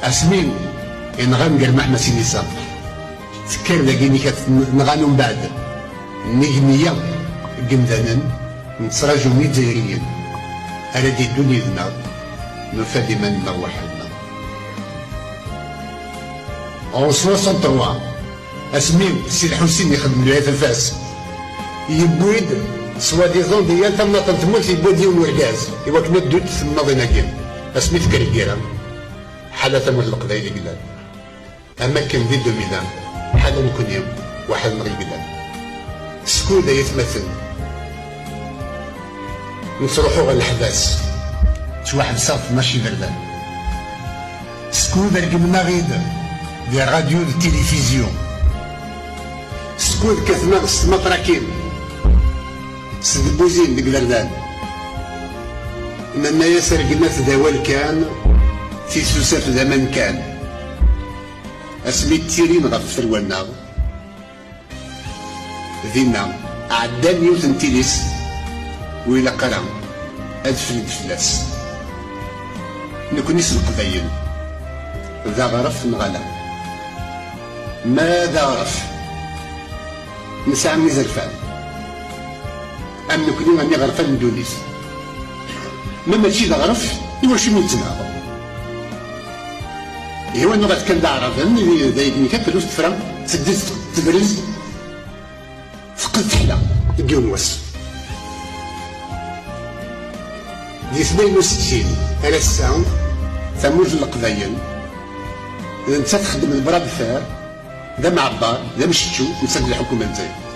اسمين ينغان قال محمد سيدي صاف تكر ذاكيني كتنغانو من بعد النجمية قمدانا نتراجو ميزيريا على دي دنيا نفادي من نروحنا. En 63 اسمين السي الحسين يخدم له في فاس يبويد سوا ديزون ديال تما تموت يبويد ديال الوعكاز ايوا كنا دوت تما ضيناكين اسمي تكركيرا حالة تموت القبائل قلال اما كان دي 2000 حالة نكون يوم واحد من القلال سكودا يتمثل نتروحو غير الحباس تواحد صاف ماشي بردان سكودا ركبنا غيدا دي راديو دي تيليفزيون سكود كثنا السمطراكين سدبوزين ديك الردان إننا ياسر قلنا تداول كان في سوسات زمان كان اسمي التيرين غف ثروالنا ذينا عدان يوثن تيليس وإلا قرا أدفل فلاس نكونيس القبايل ذا غرف نغلا ماذا غرف نسعى ميزان فعل أم نكوني غني غرفان من دونيس مما تشي ذا غرف يواشي من تناغ هو أنه غاد كان دا عرفان ذاك نكا فلوس تفرا تسدس تبرز فقد تحلا تلقيو نواس دي 62 على الساعة ثموج القبايل إذا نتا تخدم البراد فار ذا معبار ذا مشتشو نسد الحكومة نتاعي